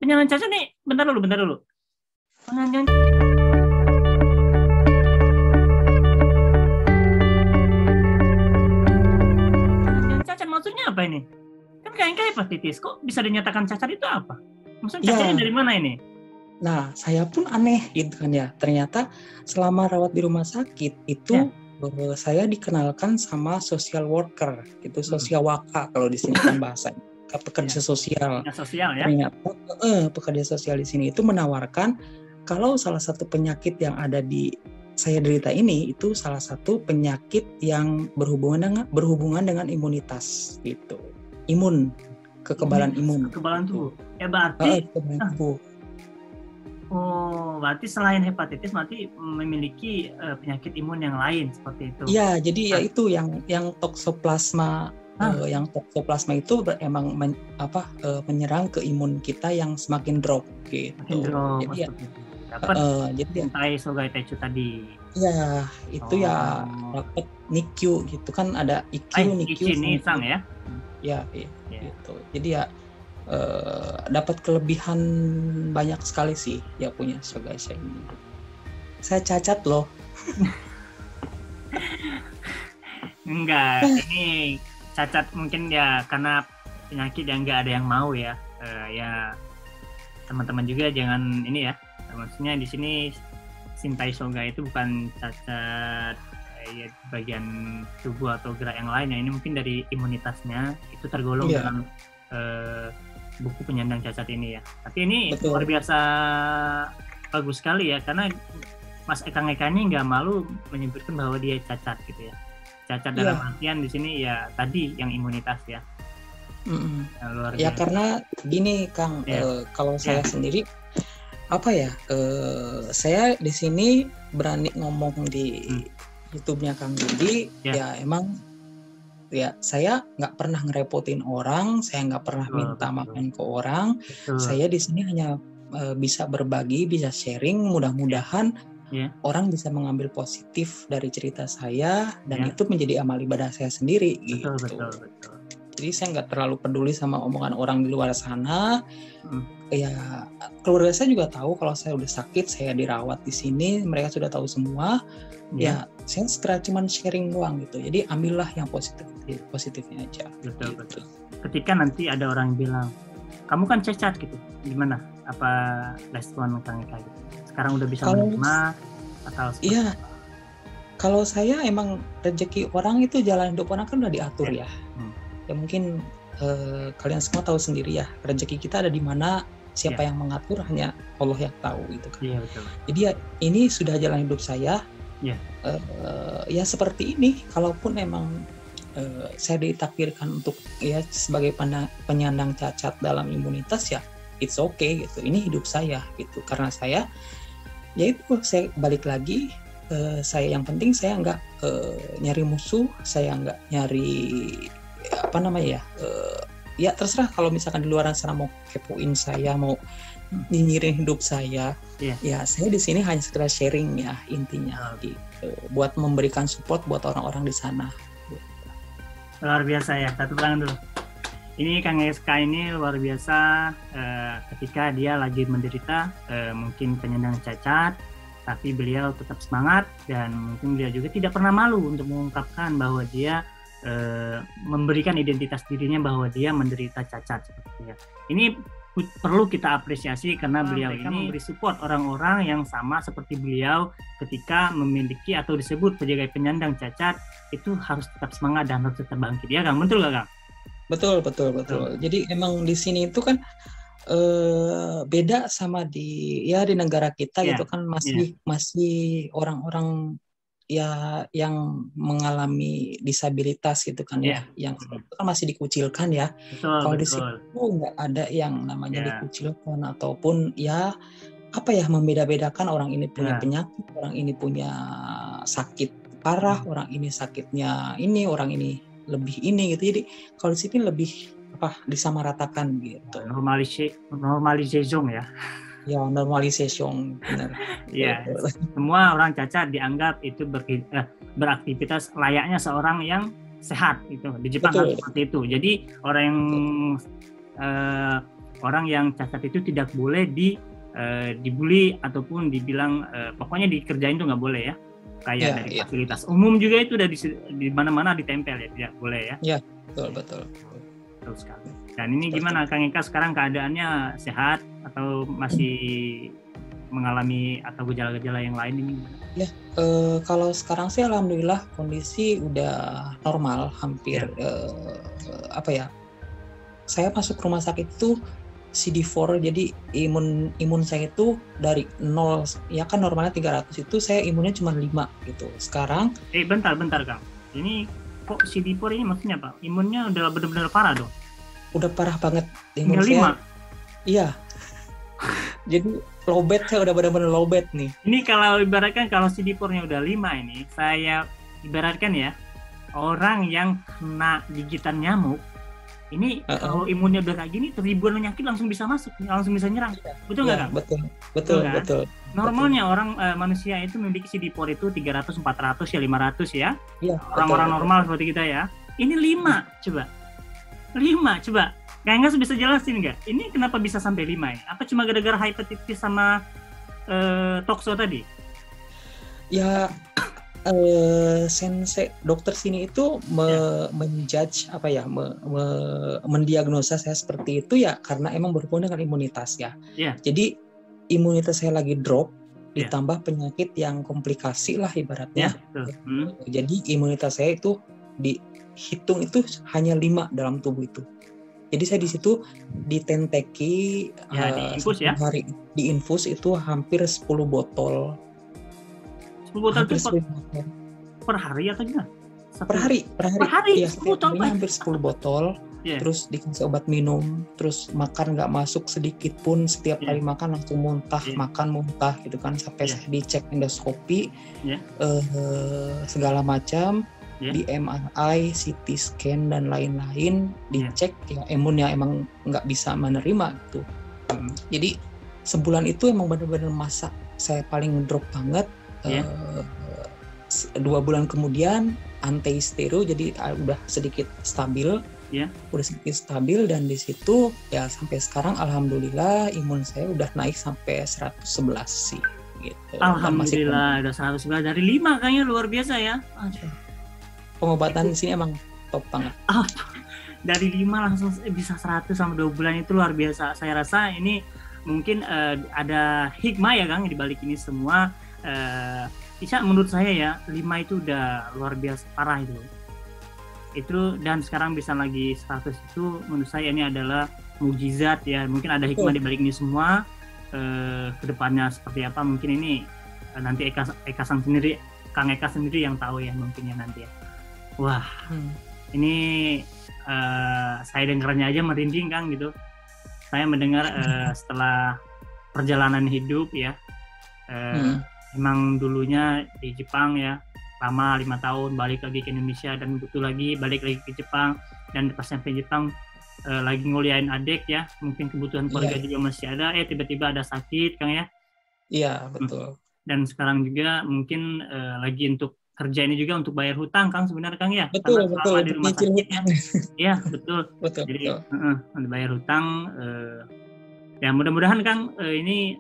penyandang cacat nih, bentar dulu. Penyandang cacat maksudnya apa ini? Kan kayak hepatitis, kok bisa dinyatakan cacat itu apa? Maksudnya cacatnya dari mana ini? Nah, saya pun aneh gitu kan ya. Ternyata selama rawat di rumah sakit itu saya dikenalkan sama social worker, itu sosiawaka kalau di sini kan bahasa pekerja sosial. Sosial ya. Ternyata pekerja sosial di sini itu menawarkan kalau salah satu penyakit yang ada di saya derita ini itu salah satu penyakit yang berhubungan dengan imunitas gitu. Kekebalan imun. Kekebalan tubuh. Ya berarti kekebalan tubuh. Oh, berarti selain hepatitis berarti memiliki penyakit imun yang lain seperti itu. Iya, jadi ya itu yang toksoplasma. Yang toksoplasma itu emang menyerang ke imun kita yang semakin drop gitu. Jadi ya dapat Sintai Sogai Tecu tadi. Ya, itu ya dapat NICU gitu kan, ada IQ, NICU Nisang ya. Ya, gitu. Jadi ya dapat kelebihan banyak sekali sih ya punya Sogai saya ini. Saya cacat loh. Enggak, ini cacat mungkin ya karena penyakit yang nggak ada yang mau ya. Ya teman-teman juga jangan ini ya. Maksudnya di sini Sintai Soga itu bukan cacat ya bagian tubuh atau gerak yang lain ya. Ini mungkin dari imunitasnya itu tergolong dalam buku penyandang cacat ini ya. Tapi ini luar biasa bagus sekali ya, karena Mas Eka ini nggak malu menyebutkan bahwa dia cacat gitu ya. Cacat dalam artian di sini ya tadi yang imunitas ya. Luar biasa. Ya karena gini Kang, kalau saya sendiri saya di sini berani ngomong di YouTube-nya Kang Budi, ya emang ya saya nggak pernah ngerepotin orang, saya nggak pernah minta makan ke orang. Saya di sini hanya bisa berbagi, bisa sharing, mudah-mudahan orang bisa mengambil positif dari cerita saya dan itu menjadi amal ibadah saya sendiri gitu. Betul. Jadi saya nggak terlalu peduli sama omongan orang di luar sana. Ya keluarga saya juga tahu kalau saya udah sakit, saya dirawat di sini, mereka sudah tahu semua. Ya saya sekedar cuman sharing doang gitu. Jadi ambillah yang positifnya aja. Betul. Ketika nanti ada orang bilang, kamu kan cacat gitu, gimana? Apa respon Kang Eka gitu? Sekarang udah bisa menerima atau seperti apa? Kalau saya emang rezeki orang itu, jalan hidup orang kan udah diatur ya. Ya mungkin kalian semua tahu sendiri ya, rezeki kita ada di mana, siapa yang mengatur hanya Allah yang tahu gitu kan. Iya, betul. Jadi ya ini sudah jalan hidup saya. Ya seperti ini, kalaupun emang saya ditakdirkan untuk ya sebagai penyandang cacat dalam imunitas, ya it's okay gitu. Ini hidup saya gitu. Karena saya saya balik lagi, saya yang penting saya nggak nyari musuh, saya nggak nyari ya terserah kalau misalkan di luar sana mau kepoin saya, mau nyinyirin hidup saya, ya saya di sini hanya sekedar sharing ya intinya gitu, buat memberikan support buat orang-orang di sana. Luar biasa ya, satu tangan dulu. Ini Kang Eka ini luar biasa ketika dia lagi menderita mungkin penyandang cacat, tapi beliau tetap semangat dan mungkin beliau juga tidak pernah malu untuk mengungkapkan bahwa dia memberikan identitas dirinya bahwa dia menderita cacat seperti ya. Ini perlu kita apresiasi karena beliau ini memberi support orang-orang yang sama seperti beliau ketika memiliki atau disebut sebagai penyandang cacat, itu harus tetap semangat dan harus tetap bangkit. Ya Kang, betul nggak Kang? Betul. Jadi emang di sini itu kan beda sama di negara kita gitu kan, masih orang-orang ya yang mengalami disabilitas gitu kan ya, yang itu kan masih dikucilkan ya. Kalau di sini nggak ada yang namanya dikucilkan ataupun ya membeda-bedakan orang ini punya penyakit, orang ini punya sakit parah, orang ini sakitnya ini, orang ini lebih ini gitu. Jadi kalau di sini lebih disamaratakan gitu. Normalisation ya. Ya, normalisation, benar. Ya, semua orang cacat dianggap itu beraktivitas layaknya seorang yang sehat gitu. Di Jepang kan seperti itu. Jadi orang yang orang yang cacat itu tidak boleh dibully ataupun dibilang pokoknya dikerjain tuh nggak boleh ya. Kayak dari fasilitas umum juga itu udah di mana-mana ditempel ya, tidak boleh ya. Iya, betul. Terus sekali. Dan ini gimana Kang Eka sekarang keadaannya sehat atau masih mengalami atau gejala-gejala yang lain ini? Ya, kalau sekarang sih alhamdulillah kondisi udah normal hampir. Saya masuk rumah sakit itu CD4, jadi imun saya itu dari 0, ya kan normalnya 300 itu saya imunnya cuma 5 gitu. Sekarang bentar Kang. Ini kok CD4 ini maksudnya apa? Imunnya udah benar-benar parah dong? Udah parah banget imun saya. 5? Iya. Jadi lowbat, saya udah benar-benar lowbat nih. Ini kalau ibaratkan kalau CD4-nya udah 5 ini, saya ibaratkan ya, orang yang kena gigitan nyamuk, ini kalau imunnya udah kayak gini, ribuan penyakit langsung bisa masuk, langsung bisa nyerang. Betul nggak, Kang? Betul. Normalnya orang manusia itu memiliki CD4 itu 300, 400, ya 500 ya. Orang-orang normal seperti kita ya. Ini 5, coba. 5, coba. Kang Eka bisa jelasin nggak? Ini kenapa bisa sampai 5 ya? Apa cuma gara-gara hepatitis sama tokso tadi? Ya, sensei dokter sini itu menjudge mendiagnosa saya seperti itu ya karena emang berhubungan dengan imunitas ya. Jadi imunitas saya lagi drop ditambah penyakit yang komplikasi lah ibaratnya. Jadi imunitas saya itu dihitung itu hanya 5 dalam tubuh itu. Jadi saya di situ ditenteki hari diinfus itu hampir 10 botol. 10 botol itu per hari atau gimana? Per hari. Ya, 10 botol hampir 10 botol. Terus dikasih obat minum, terus makan nggak masuk sedikit pun, setiap kali makan langsung muntah gitu kan, sampai saya dicek endoskopi, segala macam, di MRI, CT scan dan lain-lain, dicek ya imunnya emang nggak bisa menerima gitu. Jadi sebulan itu emang benar-benar masa saya paling drop banget. 2 bulan kemudian anti-stero, jadi udah sedikit stabil, dan di situ ya sampai sekarang alhamdulillah imun saya udah naik sampai 111 sih gitu. Alhamdulillah udah 111 dari 5, kayaknya luar biasa ya. Pengobatan di sini emang top banget. Dari 5 langsung bisa 100 sama 2 bulan itu luar biasa. Saya rasa ini mungkin ada hikmah ya Kang di balik ini semua. Menurut saya ya 5 itu udah luar biasa parah itu dan sekarang bisa lagi 100 itu menurut saya ini adalah mukjizat ya. Mungkin ada hikmah di balik ini semua. Kedepannya seperti apa mungkin ini nanti Kang Eka sendiri yang tahu ya mungkin ya nanti ya. Wah ini saya dengarnya aja merinding Kang gitu. Saya mendengar setelah perjalanan hidup ya. Emang dulunya di Jepang ya lama 5 tahun, balik lagi ke Indonesia dan butuh lagi balik lagi ke Jepang, dan pas sampai Jepang lagi nguliahin adik ya, mungkin kebutuhan keluarga juga masih ada, tiba-tiba ada sakit Kang ya. Iya betul. Dan sekarang juga mungkin lagi untuk kerja ini juga untuk bayar hutang Kang sebenarnya Kang ya. Betul di rumah sakit ya. Iya betul. Jadi bayar hutang. Ya mudah-mudahan Kang ini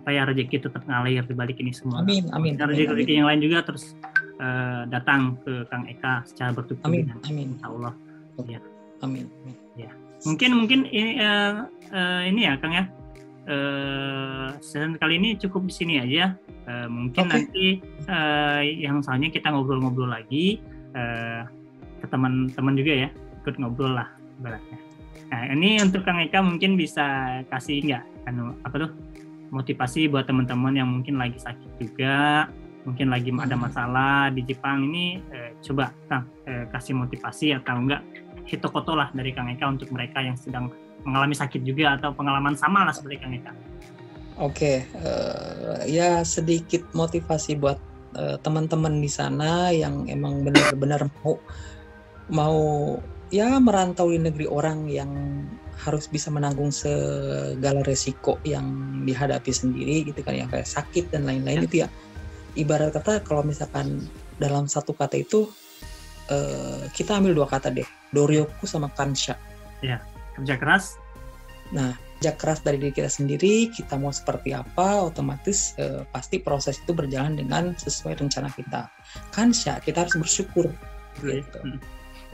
rezeki tetap ngalir di balik ini semua. Amin. Rezeki yang lain juga terus datang ke Kang Eka secara bertutur. Amin. Insya Allah. Ya. Amin. Ya. Mungkin ini ya Kang ya. Sesi kali ini cukup di sini aja. Mungkin nanti yang selanjutnya kita ngobrol-ngobrol lagi ke teman-teman juga ya, ikut ngobrol lah ibaratnya. Nah ini untuk Kang Eka mungkin bisa kasih motivasi buat teman-teman yang mungkin lagi sakit juga, mungkin lagi ada masalah di Jepang ini, coba Kang kasih motivasi atau enggak hitokoto lah dari Kang Eka untuk mereka yang sedang mengalami sakit juga atau pengalaman sama lah seperti Kang Eka. Oke, ya sedikit motivasi buat teman-teman di sana yang emang benar-benar mau ya merantau di negeri orang yang harus bisa menanggung segala resiko yang dihadapi sendiri gitu kan, yang kayak sakit dan lain-lain itu ya. Ibarat kata kalau misalkan dalam satu kata itu kita ambil 2 kata deh, doryoku sama kansha. Ya, kerja keras Nah, kerja keras dari diri kita sendiri, kita mau seperti apa, otomatis pasti proses itu berjalan dengan sesuai rencana kita. Kan kita harus bersyukur gitu.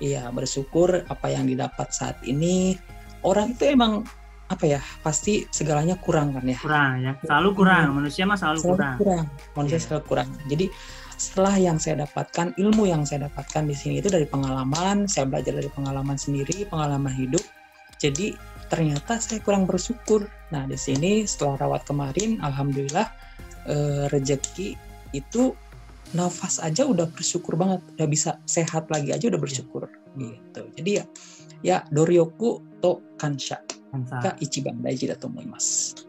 Iya, bersyukur apa yang didapat saat ini. Orang itu emang apa ya, pasti segalanya kurang kan ya. Kurang ya, selalu kurang. Manusia mah selalu kurang. Manusia selalu kurang. Jadi setelah yang saya dapatkan, ilmu yang saya dapatkan di sini itu dari pengalaman, saya belajar dari pengalaman sendiri, pengalaman hidup. Jadi ternyata saya kurang bersyukur. Nah, di sini setelah rawat kemarin, alhamdulillah rezeki itu nafas aja udah bersyukur banget, udah bisa sehat lagi aja udah bersyukur gitu. Jadi ya doryoku to kansha ka ichiban daiji da to omoimasu.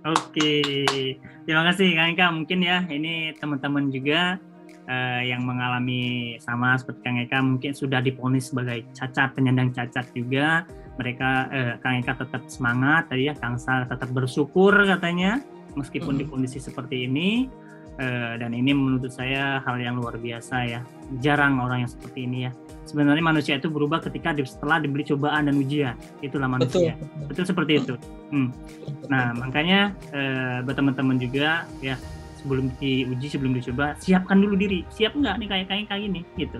Oke, terima kasih Kang Eka. Mungkin ya ini teman-teman juga yang mengalami sama seperti Kang Eka, mungkin sudah divonis sebagai cacat, penyandang cacat juga. Mereka Kang Eka tetap semangat tadi ya, Kang Sa tetap bersyukur katanya meskipun di kondisi seperti ini. Dan ini menurut saya hal yang luar biasa ya. Jarang orang yang seperti ini ya. Sebenarnya manusia itu berubah ketika setelah diberi cobaan dan ujian. Itulah manusia. Betul seperti itu. Nah, makanya buat teman-teman juga ya, sebelum diuji, sebelum dicoba, siapkan dulu diri. Siap nggak nih kayak gini gitu.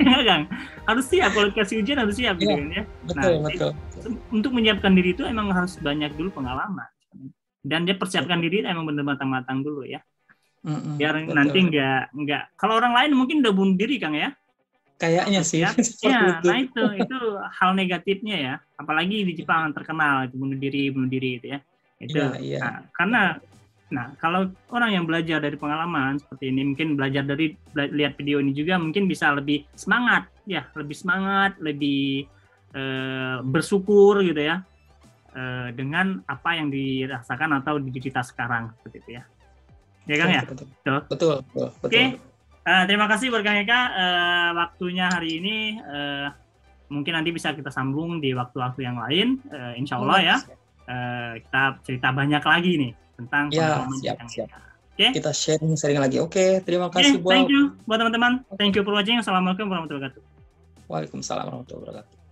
Ya Kang, harus siap kalau dikasih ujian, harus siap gitu kan ya. Betul. Untuk menyiapkan diri itu emang harus banyak dulu pengalaman. Dan dia persiapkan diri emang bener matang-matang dulu ya. Biar nanti nggak kalau orang lain mungkin udah bunuh diri Kang ya. Kayaknya sih. Ya, nah itu hal negatifnya ya. Apalagi di Jepang terkenal bunuh diri gitu ya. Itu. Iya. Nah, kalau orang yang belajar dari pengalaman seperti ini, mungkin belajar dari lihat video ini juga mungkin bisa lebih semangat, lebih bersyukur gitu ya. Dengan apa yang dirasakan atau diderita sekarang seperti itu ya. Ya Kang ya? Betul. Oke. Terima kasih buat Kang Eka waktunya hari ini. Mungkin nanti bisa kita sambung di waktu-waktu yang lain. Insya Allah ya. Kita cerita banyak lagi nih tentang pengalaman Kang Eka. Okay? Kita sharing lagi. Oke, terima kasih Thank you buat teman-teman. Thank you for watching. Assalamualaikum warahmatullahi wabarakatuh. Waalaikumsalam warahmatullahi wabarakatuh.